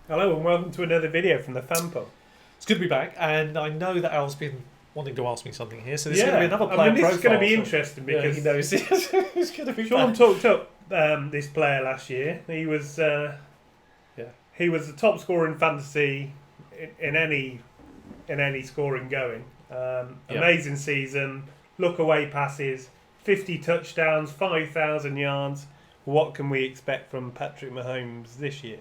Hello and welcome to another video from the fan pub. It's good to be back, and I know that Al's been wanting to ask me something here, so there's going to be another I player mean, this is going to be profile, interesting yeah, because he knows he's going to be Sean back. talked up this player last year. He was the top scorer in fantasy in any scoring going. Amazing season, look away passes, 50 touchdowns, 5,000 yards. What can we expect from Patrick Mahomes this year?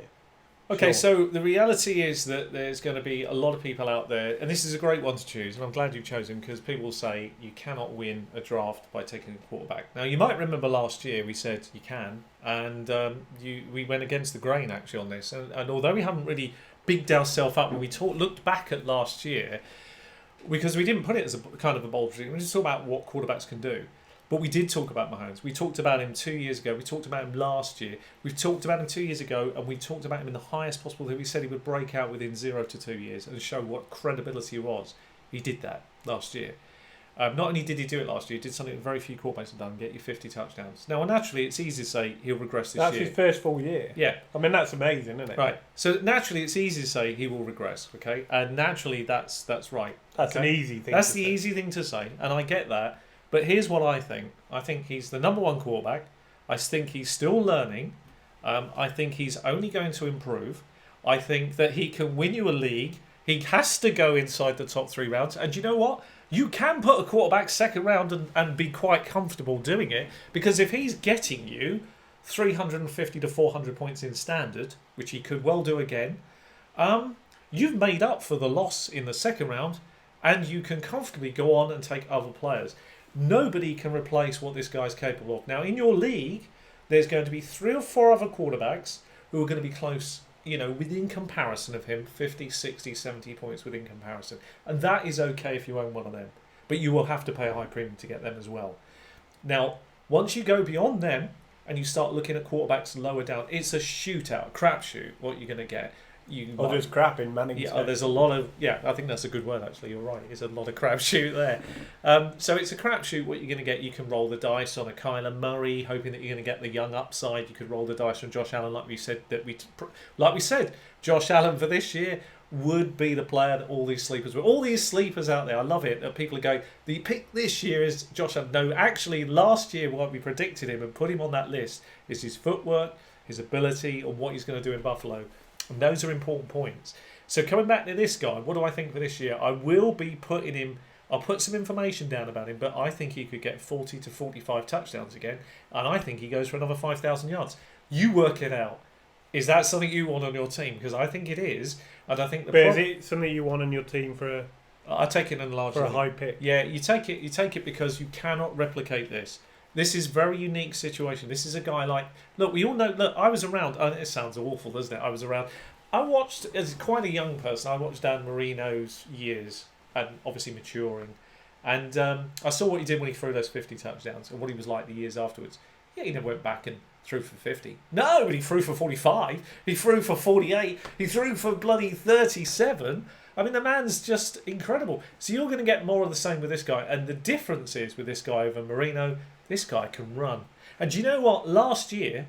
Okay, Sure. so the reality is that there's going to be a lot of people out there, and this is a great one to choose, and I'm glad you've chosen because people will say you cannot win a draft by taking a quarterback. Now, you might remember last year we said you can, and we went against the grain actually on this. And although we haven't really bigged ourselves up when we looked back at last year, because we didn't put it as a kind of a bold prediction, we just talked about what quarterbacks can do. But we did talk about Mahomes. We talked about him 2 years ago. We talked about him last year. We've talked about him 2 years ago, and we talked about him in the highest possible that we said he would break out within 0 to 2 years and show what credibility he was. He did that last year. Not only did he do it last year, he did something that very few quarterbacks have done, get you 50 touchdowns. Now, naturally, it's easy to say he'll regress this year. That's his first full year. Yeah. I mean, that's amazing, isn't it? Right. So, naturally, it's easy to say he will regress, okay? And naturally, that's right. That's okay? an easy thing That's to the say. easy thing to say, and I get that. But here's what I think. I think he's the number one quarterback. I think he's still learning. I think he's only going to improve. I think that he can win you a league. He has to go inside the top 3 rounds. And you know what? You can put a quarterback second round and be quite comfortable doing it. Because if he's getting you 350 to 400 points in standard, which he could well do again, you've made up for the loss in the second round. And you can comfortably go on and take other players. Nobody can replace what this guy's capable of. Now, in your league, there's going to be 3 or 4 other quarterbacks who are going to be close, within comparison of him, 50, 60, 70 points within comparison. And that is okay if you own one of them. But you will have to pay a high premium to get them as well. Now, once you go beyond them and you start looking at quarterbacks lower down, it's a shootout, a crapshoot, what you're going to get. There's crap in Manning. Yeah, there's a lot of... Yeah, I think that's a good word, actually. You're right. It's a lot of crapshoot there. So it's a crapshoot. What you're going to get, you can roll the dice on a Kyler Murray, hoping that you're going to get the young upside. You could roll the dice from Josh Allen, like we said. Josh Allen for this year would be the player that all these sleepers were. All these sleepers out there, I love it, that people are going, the pick this year is Josh Allen. No, actually, last year, what we predicted him and put him on that list is his footwork, his ability, and what he's going to do in Buffalo. And those are important points. So coming back to this guy, what do I think for this year? I will be putting him... I'll put some information down about him, but I think he could get 40 to 45 touchdowns again, and I think he goes for another 5,000 yards. You work it out. Is that something you want on your team? Because I think it is, and I think... Is it something you want on your team for I take it in a large for a league. high pick? Yeah, you take it. You take it because you cannot replicate this. This is a very unique situation. This is a guy like... Look, we all know... Look, I was around... it sounds awful, doesn't it? I was around... I watched, as quite a young person, I watched Dan Marino's years and obviously maturing. And I saw what he did when he threw those 50 touchdowns and what he was like the years afterwards. Yeah, he never went back and threw for 50. No, but he threw for 45. He threw for 48. He threw for bloody 37. I mean, the man's just incredible. So you're going to get more of the same with this guy. And the difference is with this guy over Marino, this guy can run. And do you know what? Last year...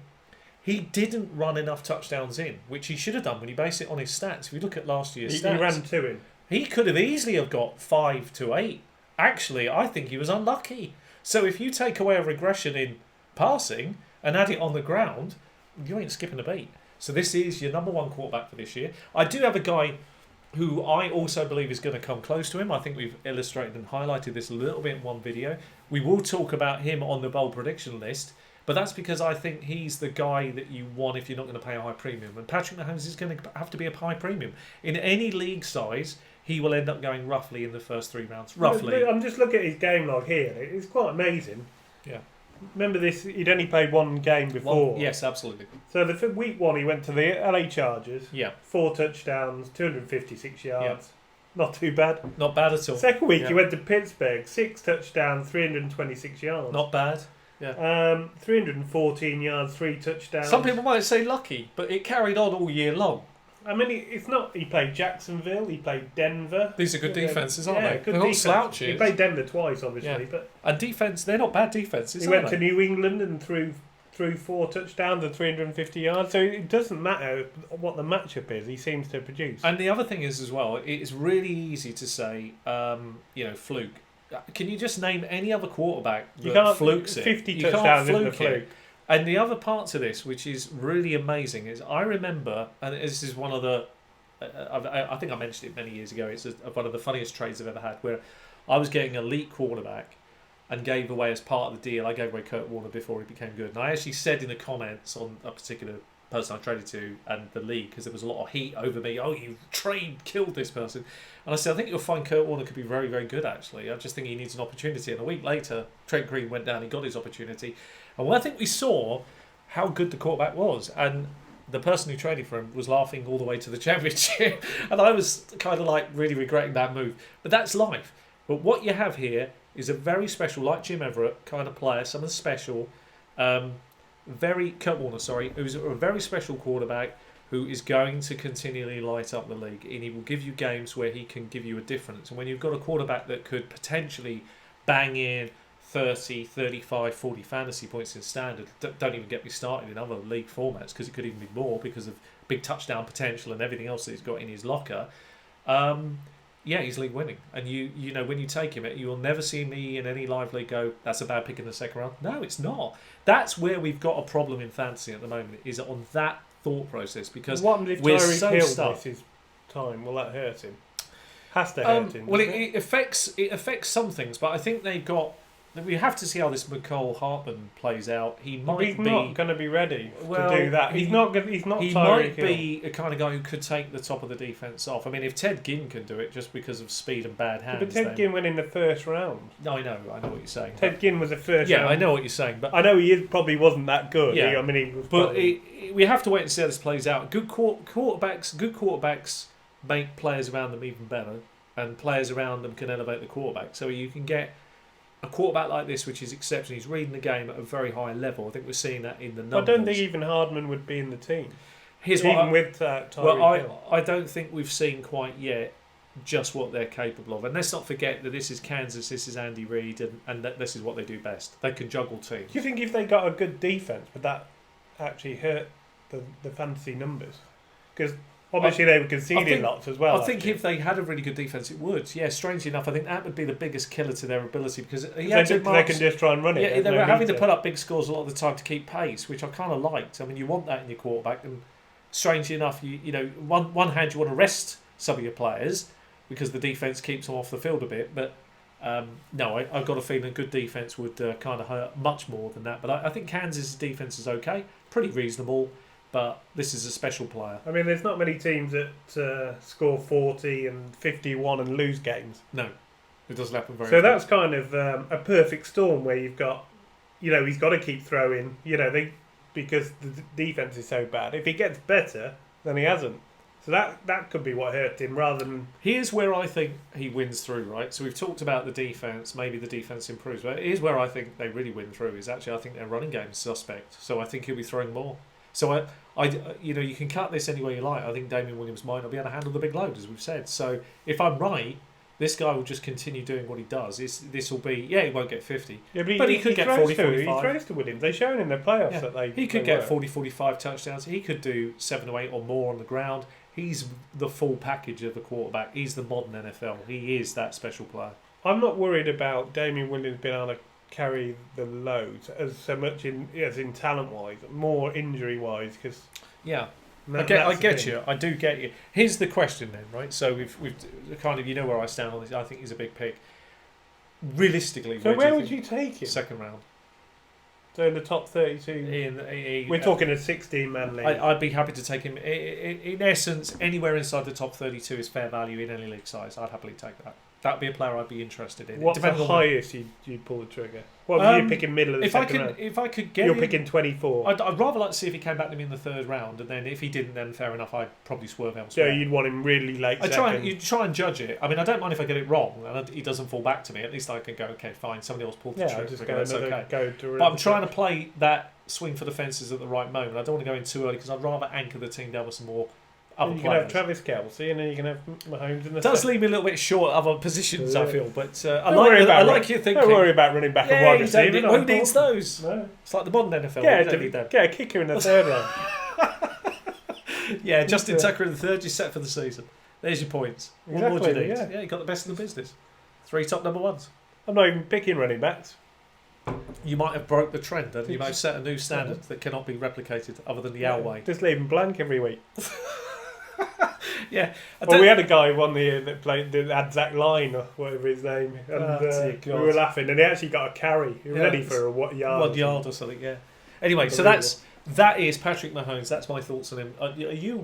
he didn't run enough touchdowns in, which he should have done when you base it on his stats. If you look at last year's stats... He ran 2 in. He could have easily have got 5 to 8. Actually, I think he was unlucky. So if you take away a regression in passing and add it on the ground, you ain't skipping a beat. So this is your number one quarterback for this year. I do have a guy who I also believe is going to come close to him. I think we've illustrated and highlighted this a little bit in one video. We will talk about him on the bold prediction list. But that's because I think he's the guy that you want if you're not going to pay a high premium. And Patrick Mahomes is going to have to be a high premium. In any league size, he will end up going roughly in the first 3 rounds. Roughly. I'm just looking at his game log here. It's quite amazing. Yeah. Remember this, he'd only played 1 game before. Yes, absolutely. So the week 1 he went to the LA Chargers. Yeah. 4 touchdowns, 256 yards. Yeah. Not too bad. Not bad at all. Second week he went to Pittsburgh. 6 touchdowns, 326 yards. Not bad. Yeah. 314 yards, 3 touchdowns. Some people might say lucky, but it carried on all year long. I mean, it's not. He played Jacksonville. He played Denver. These are good defences, aren't they? Good They're not defense. slouches. He played Denver twice, obviously, Yeah. but and defence, they're not bad defences. he went to New England and threw threw 4 touchdowns and 350 yards. So it doesn't matter what the matchup is. He seems to produce. And the other thing is as well, it's really easy to say, fluke. Can you just name any other quarterback that you can't flukes it? 50 touchdowns in the fluke. It. And the other part to this, which is really amazing, is I remember, and this is one of the, I think I mentioned it many years ago, it's one of the funniest trades I've ever had, where I was getting an elite quarterback and gave away, as part of the deal, I gave away Kurt Warner before he became good. And I actually said in the comments on a particular person I traded to and the league, because there was a lot of heat over me, oh, you killed this person. And I said, I think you'll find Kurt Warner could be very, very good, actually. I just think he needs an opportunity. And a week later, Trent Green went down, he got his opportunity. And I think we saw how good the quarterback was. And the person who traded for him was laughing all the way to the championship. And I was kind of like really regretting that move. But that's life. But what you have here is a very special, like Jim Everett kind of player, someone special, Kurt Warner, who's a very special quarterback who is going to continually light up the league, and he will give you games where he can give you a difference. And when you've got a quarterback that could potentially bang in 30, 35, 40 fantasy points in standard, don't even get me started in other league formats, because it could even be more because of big touchdown potential and everything else that he's got in his locker. He's league winning. And you know, when you take him, you will never see me in any live league go, that's a bad pick in the second round. No, it's not. That's where we've got a problem in fantasy at the moment, is on that thought process, because what happens if we're Tyreek so Hill stuck. misses time? Will that hurt him? Has to hurt him. Well, it affects some things, but I think we have to see how this McCall Hartman plays out. He's not going to be ready to do that. He's not. He might be a kind of guy who could take the top of the defence off. I mean, if Ted Ginn can do it just because of speed and bad hands. But Ted Ginn went in the first round. No, I know what you're saying. Ted Ginn was a first. Yeah, round. I know what you're saying, but I know probably wasn't that good. Yeah, he was. But we have to wait and see how this plays out. Good quarterbacks make players around them even better, and players around them can elevate the quarterback. So you can get a quarterback like this, which is exceptional. He's reading the game at a very high level. I think we're seeing that in the numbers. I don't think even Hardman would be in the team. With Tyreek Hill. I don't think we've seen quite yet just what they're capable of. And let's not forget that this is Kansas, this is Andy Reid, and that this is what they do best. They can juggle teams. Do you think if they got a good defence, would that actually hurt the fantasy numbers? Because obviously they were conceding lots as well. I think if they had a really good defence, it would. Yeah, strangely enough, I think that would be the biggest killer to their ability, because they can just try and run it. Yeah, they were having to put up big scores a lot of the time to keep pace, which I kind of liked. I mean, you want that in your quarterback, and strangely enough, you know, one hand you want to rest some of your players because the defence keeps them off the field a bit, but no, I've got a feeling a good defence would kind of hurt much more than that. But I think Kansas' defence is okay, pretty reasonable. But this is a special player. I mean, there's not many teams that score 40 and 51 and lose games. No, it doesn't happen very often. So that's kind of a perfect storm where you've got, you know, he's got to keep throwing, you know, because the defence is so bad. If he gets better, then he hasn't. So that could be what hurt him rather than... Here's where I think he wins through, right? So we've talked about the defence, maybe the defence improves. But here's where I think they really win through, is actually I think their running game's suspect. So I think he'll be throwing more. So you can cut this any way you like. I think Damien Williams might not be able to handle the big load, as we've said. So if I'm right, this guy will just continue doing what he does. This will be, he won't get 50. Yeah, but he could get 40, 45. He throws to Williams. They've shown in the playoffs that he could get 40, 45 touchdowns. He could do 7 or 8 or more on the ground. He's the full package of the quarterback. He's the modern NFL. He is that special player. I'm not worried about Damien Williams being able to carry the load as so much as in talent wise, more injury wise, because I get you. I do get you. Here's the question then, right? So we've kind of, you know where I stand on this. I think he's a big pick. Realistically, so where would you take him? Second round. So in the top 32, we're talking a 16-man league. I'd be happy to take him. In essence, anywhere inside the top 32 is fair value in any league size. I'd happily take that. That'd be a player I'd be interested in. What's the highest you'd pull the trigger? What are you picking middle of the second round? If I could get You're picking 24. I'd rather like to see if he came back to me in the third round, and then if he didn't, then fair enough, I'd probably swerve elsewhere. So you'd want him really late You try and judge it. I mean, I don't mind if I get it wrong and he doesn't fall back to me. At least I can go, okay, fine, somebody else pulled the trigger. Just that's okay. But I'm trying to play that swing for the fences at the right moment. I don't want to go in too early because I'd rather anchor the team down with some more other You can players. have Travis Kelce, and then you can have Mahomes in the It does second. leave me a little bit short of other positions, I feel. But I Don't like your thinking. Don't worry about running back and Yeah, wide you don't receiver. need, who needs those? No. It's like the modern NFL. You don't need that. Get a kicker in the third round. Yeah, Justin Tucker in the third, you're set for the season. There's your points. What more do you need? Exactly, Yeah, you got the best in the business. 3 top number ones. I'm not even picking running backs. You might have broke the trend, and you might have set a new standard that cannot be replicated other than the Owl way. Just leave him blank every week. Yeah. Well, we had a guy one year that had Zach Line or whatever his name, and dear we God. were laughing, and he actually got a carry ready it's for a yard. 1 yard or something, yeah. Anyway, so that is Patrick Mahomes. That's my thoughts on him.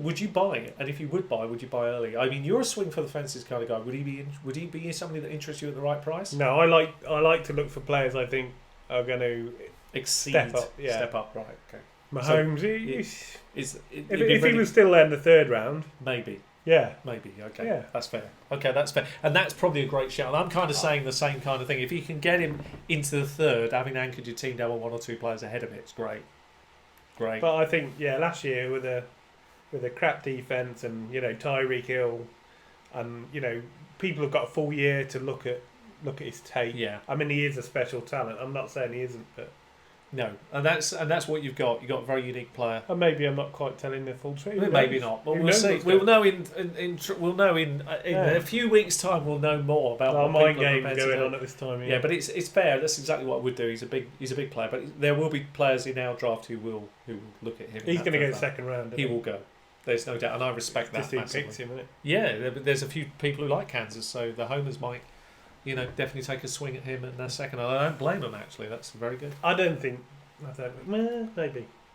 Would you buy it? And if you would buy early? I mean, you're a swing for the fences kind of guy. Would he be somebody that interests you at the right price? No, I like to look for players I think are going to Step up, right? Okay. Mahomes. So, if he was still there in the third round, maybe. Yeah. Maybe, okay. Yeah. That's fair. Okay, that's fair. And that's probably a great shout. I'm kind of saying the same kind of thing. If you can get him into the third, having anchored your team down with 1 or 2 players ahead of it, it's great. Great. But I think, last year with a crap defence and, Tyreek Hill and, people have got a full year to look at his tape. Yeah. I mean, he is a special talent. I'm not saying he isn't, but... No, and that's what you've got. You've got a very unique player. And maybe I'm not quite telling the full truth. Maybe not, but we'll see. We'll know in a few weeks' time. We'll know more about our what mind people are game prepared to going do. on at this time. Yeah, but it's fair. That's exactly what I would do. He's a big player, but there will be players in our draft who will look at him. He's going to go second round. He will go. There's no doubt, and I respect that. Just who picks him, isn't it? Yeah, there's a few people who like Kansas, so the homers might, definitely take a swing at him in their second. And I don't blame them. Actually, that's very good.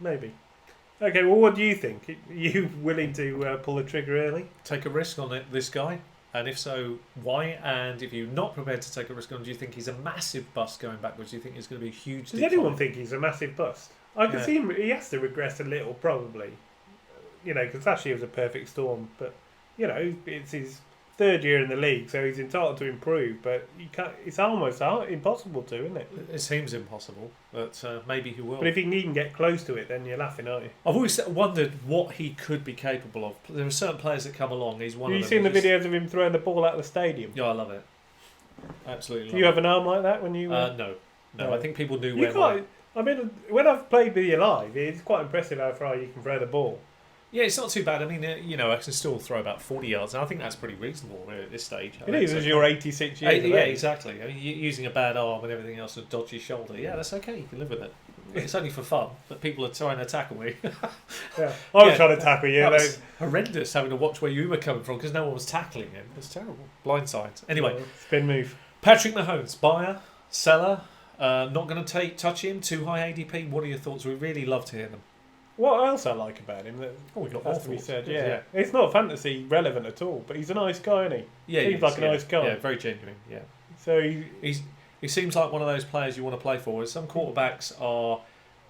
Maybe. Okay, well, what do you think? Are you willing to pull the trigger early? Take a risk on this guy? And if so, why? And if you're not prepared to take a risk on him, do you think he's a massive bust going backwards? Do you think he's going to be a huge Does anyone think he's a massive bust? I can see him, he has to regress a little, probably. Because last year was a perfect storm. But, it's his third year in the league, so he's entitled to improve, but you can't. It's almost impossible to, isn't it? It seems impossible, but maybe he will. But if he can even get close to it, then you're laughing, aren't you? I've always wondered what he could be capable of. There are certain players that come along. He's one of them. Have you seen the videos of him throwing the ball out of the stadium? Yeah, I love it. Absolutely. Do you have an arm like that when you? No. I think people knew you can't. I mean, when I've played with you live, it's quite impressive how far you can throw the ball. Yeah, it's not too bad. I mean, I can still throw about 40 yards, and I think that's pretty reasonable at this stage. It is, as you're 86 years old. Yeah, exactly. I mean, using a bad arm and everything else, a dodgy shoulder, yeah, that's okay. You can live with it. It's only for fun, but people are trying to tackle me. Yeah. I was trying to tackle you. That was horrendous having to watch where you were coming from because no one was tackling him. It's terrible. Blindside. Anyway. Spin move. Patrick Mahomes, buyer, seller, not going to touch him, too high ADP. What are your thoughts? We really love to hear them. What else I like about him? We got has to be said. Yeah, it's not fantasy relevant at all, but he's a nice guy, isn't he? Yeah, seems like a nice guy. Yeah, very genuine. Yeah. So he seems like one of those players you want to play for. Some quarterbacks are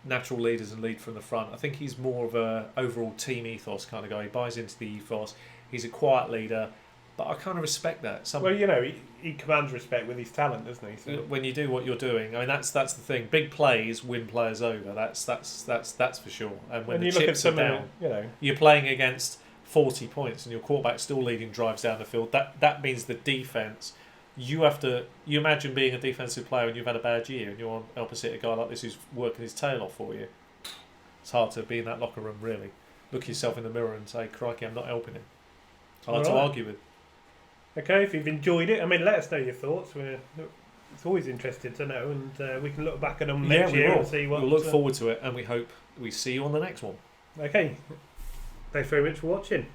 natural leaders and lead from the front. I think he's more of a overall team ethos kind of guy. He buys into the ethos. He's a quiet leader, but I kind of respect that. He commands respect with his talent, doesn't he? So. When you do what you're doing, I mean that's the thing. Big plays win players over. That's for sure. And when the chips are down, you're playing against 40 points and your quarterback's still leading drives down the field. That means the defense. You imagine being a defensive player and you've had a bad year and you're opposite a guy like this who's working his tail off for you. It's hard to be in that locker room, really. Look yourself in the mirror and say, crikey, I'm not helping him. It's hard to argue with. Okay, if you've enjoyed it, let us know your thoughts. It's always interesting to know, and we can look back at them next year and see what... We'll look forward to it, and we hope we see you on the next one. Okay. Thanks very much for watching.